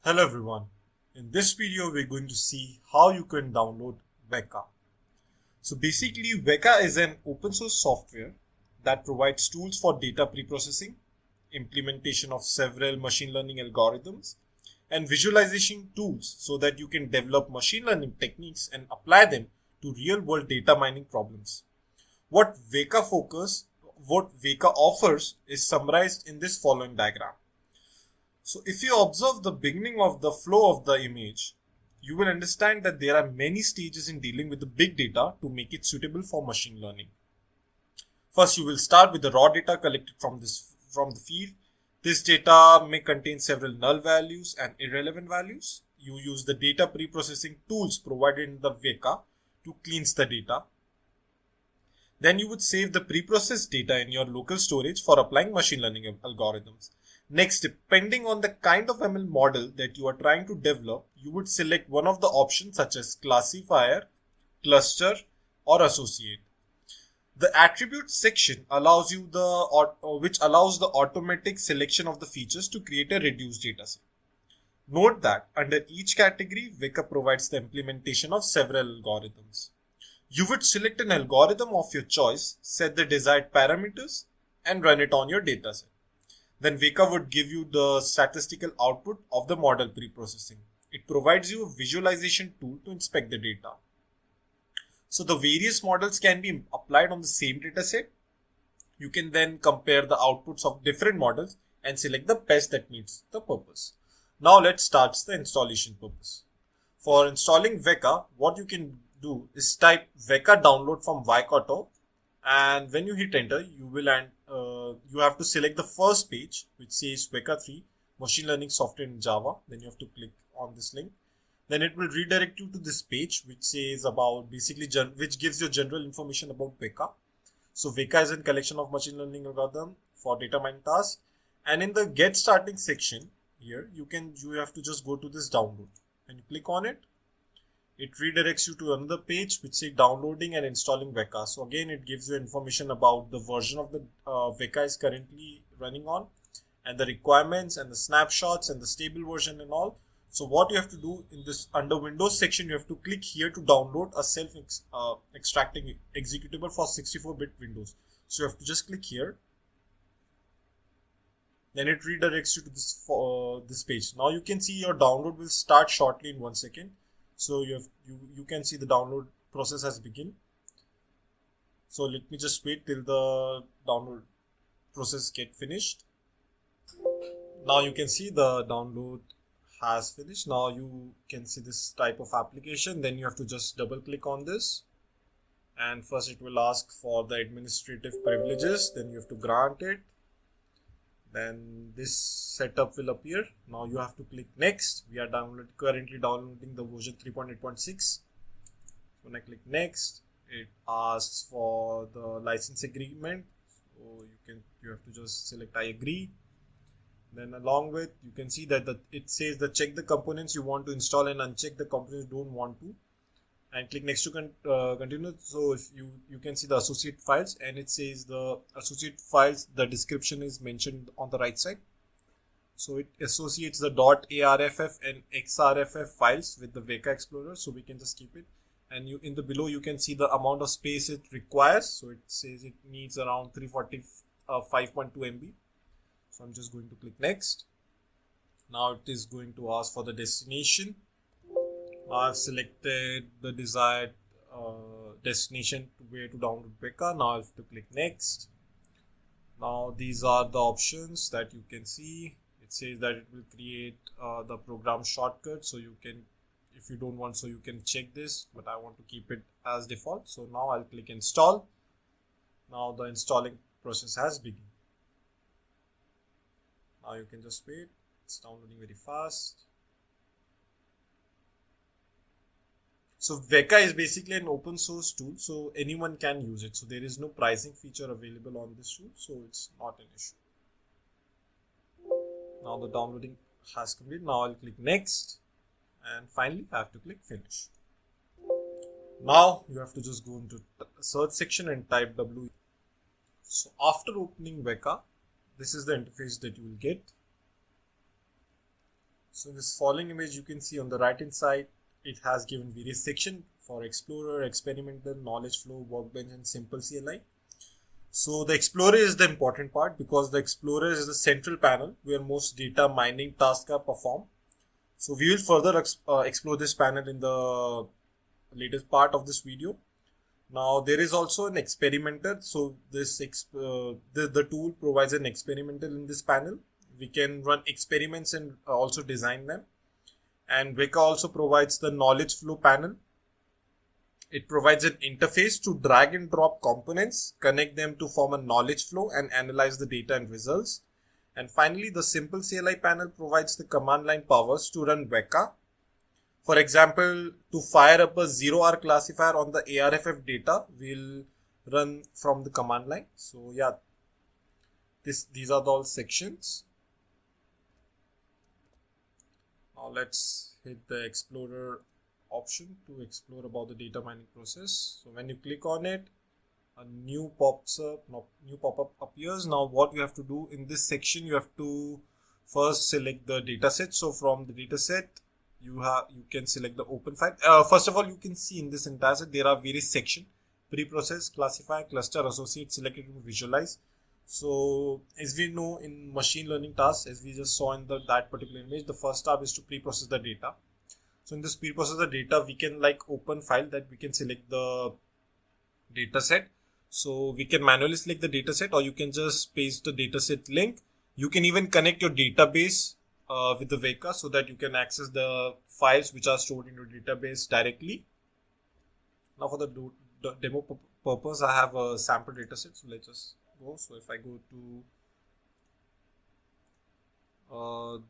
Hello everyone. In this video we're going to see how you can download Weka. So basically Weka is an open source software that provides tools for data preprocessing, implementation of several machine learning algorithms, and visualization tools so that you can develop machine learning techniques and apply them to real world data mining problems. What Weka offers is summarized in this following diagram. So if you observe the beginning of the flow of the image, you will understand that there are many stages in dealing with the big data to make it suitable for machine learning. First, you will start with the raw data collected from the field. This data may contain several null values and irrelevant values. You use the data preprocessing tools provided in the Weka to cleanse the data. Then you would save the preprocessed data in your local storage for applying machine learning algorithms. Next, depending on the kind of ML model that you are trying to develop, you would select one of the options such as classifier, cluster, or associate. The attribute section allows which allows the automatic selection of the features to create a reduced dataset. Note that under each category, Weka provides the implementation of several algorithms. You would select an algorithm of your choice, set the desired parameters, and run it on your dataset. Then Weka would give you the statistical output of the model preprocessing. It provides you a visualization tool to inspect the data. So the various models can be applied on the same dataset. You can then compare the outputs of different models and select the best that meets the purpose. Now let's start the installation purpose. For installing Weka, what you can do is type Weka download from Weka, and when you hit enter, you have to select the first page which says Weka 3 machine learning software in Java. Then you have to click on this link. Then it will redirect you to this page which says about which gives you general information about Weka. So Weka is a collection of machine learning algorithm for data mining tasks, and in the get starting section here you have to just go to this download and you click on it. It redirects you to another page which says downloading and installing Weka. So again, it gives you information about the version of the Weka is currently running on, and the requirements and the snapshots and the stable version and all. So what you have to do in this under Windows section, you have to click here to download a self-extracting executable for 64-bit Windows. So you have to just click here. Then it redirects you to this page. Now you can see your download will start shortly in 1 second. So you can see the download process has begun. So let me just wait till the download process get finished. Now you can see the download has finished. Now you can see this type of application. Then you have to just double click on this, and first it will ask for the administrative privileges. Then you have to grant it. Then this setup will appear. Now you have to click next. We are currently downloading the version 3.8.6. When I click next, it asks for the license agreement. So you have to just select I agree. Then along with, you can see that it says that check the components you want to install and uncheck the components you don't want to, and click next to continue. So if you can see the associate files, and it says the associate files, the description is mentioned on the right side. So it associates the .arff and xrff files with the Weka Explorer, so we can just keep it. And in the below you can see the amount of space it requires. So it says it needs around 345.2 MB. So I'm just going to click next. Now it is going to ask for the destination. I've selected the desired destination where to download Weka. Now I have to click next. Now these are the options that you can see. It says that it will create the program shortcut. So you can, if you don't want, so you can check this, but I want to keep it as default. So now I'll click install. Now the installing process has begun. Now you can just wait. It's downloading very fast. So Weka is basically an open source tool, so anyone can use it. So there is no pricing feature available on this tool, so it's not an issue. Now the downloading has completed. Now I'll click next, and finally I have to click finish. Now you have to just go into the search section and type W. So after opening Weka, this is the interface that you will get. So in this following image, you can see on the right hand side, it has given various sections for Explorer, Experimental, Knowledge Flow, Workbench and Simple CLI. So the Explorer is the important part because the Explorer is the central panel where most data mining tasks are performed. So we will further explore this panel in the latest part of this video. Now there is also an experimenter. So the tool provides an experimental in this panel. We can run experiments and also design them. And Weka also provides the knowledge flow panel. It provides an interface to drag and drop components, connect them to form a knowledge flow and analyze the data and results. And finally, the simple CLI panel provides the command line powers to run Weka. For example, to fire up a 0R classifier on the ARFF data, we'll run from the command line. So yeah, these are all sections. Now let's hit the Explorer option to explore about the data mining process. So when you click on it, a new pop-up appears. Now what you have to do in this section, you have to first select the dataset. So from the dataset, you can select the open file. First of all, you can see in this entire set there are various sections: pre-process, classify, cluster, associate, selected, and visualize. So as we know in machine learning tasks, as we just saw in that particular image, the first step is to pre-process the data. So in this pre-process the data, we can open file that we can select the data set. So we can manually select the data set, or you can just paste the data set link. You can even connect your database with the Weka so that you can access the files which are stored in your database directly. Now for the demo purpose, I have a sample data set. So let's just go. So if I go to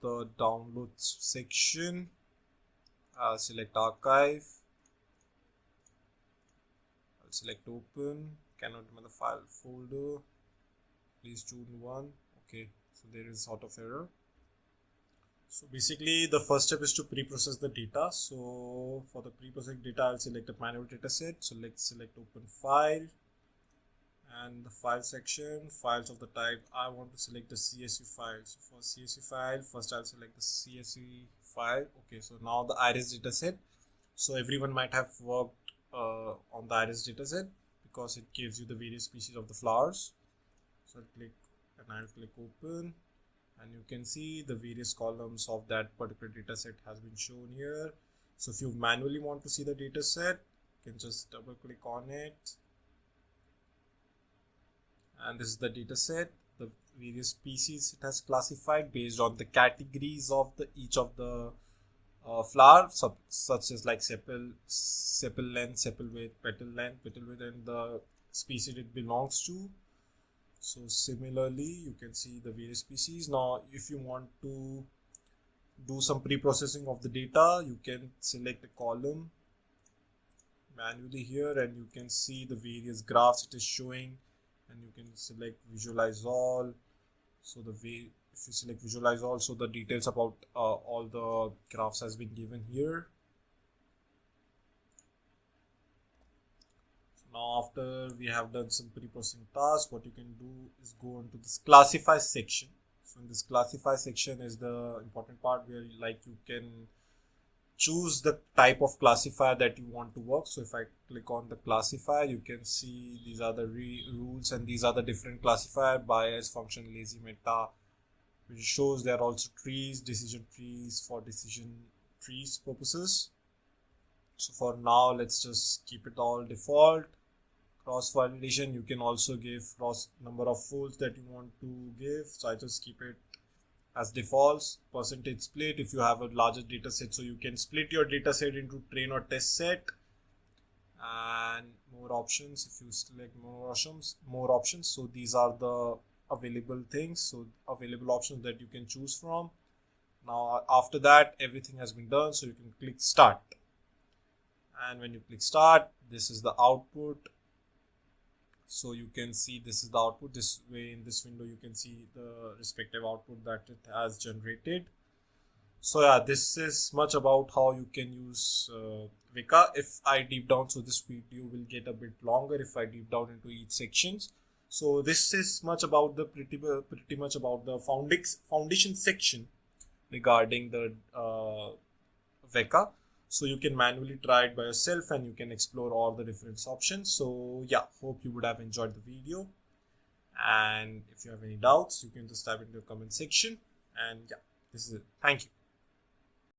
the downloads section, I'll select archive, I'll select open, cannot open the file folder, please choose one. Okay, so there is sort of error. So basically the first step is to pre-process the data. So for the pre-processing data, I'll select a manual data set. So let's select open file, and the file section, files of the type, I want to select the CSV file. So for CSV file, first I'll select the CSV file. Okay, so now the iris dataset. So everyone might have worked on the iris dataset because it gives you the various species of the flowers. So I'll click open, and you can see the various columns of that particular dataset has been shown here. So if you manually want to see the dataset, you can just double click on it. And this is the dataset, the various species it has classified based on the categories of each of the flower, such as sepal length, sepal width, petal length, petal width, and the species it belongs to. So similarly, you can see the various species. Now, if you want to do some pre-processing of the data, you can select a column manually here, and you can see the various graphs it is showing. And you can select visualize all. So if you select visualize all, so the details about all the graphs has been given here. So now after we have done some pre-processing tasks, what you can do is go into this classify section. So in this classify section is the important part where you can choose the type of classifier that you want to work. So if I click on the classifier, you can see these are the rules, and these are the different classifier: bias, function, lazy, meta, which shows there are also trees, decision trees for decision trees purposes. So for now, let's just keep it all default. Cross validation, you can also give cross number of folds that you want to give. So I just keep it as defaults. Percentage split, if you have a larger data set, so you can split your data set into train or test set. And more options, if you select more options, so these are the available things, so available options that you can choose from. Now after that, everything has been done, so you can click start, and when you click start, this is the output. So you can see this is the output. This way, in this window, you can see the respective output that it has generated. So yeah, this is much about how you can use Weka. If I deep down, so this video will get a bit longer if I deep down into each sections. So this is much about the pretty much about the foundation section regarding the Weka. So you can manually try it by yourself and you can explore all the different options. So yeah, hope you would have enjoyed the video. And if you have any doubts, you can just type it in the comment section. And yeah, this is it. Thank you.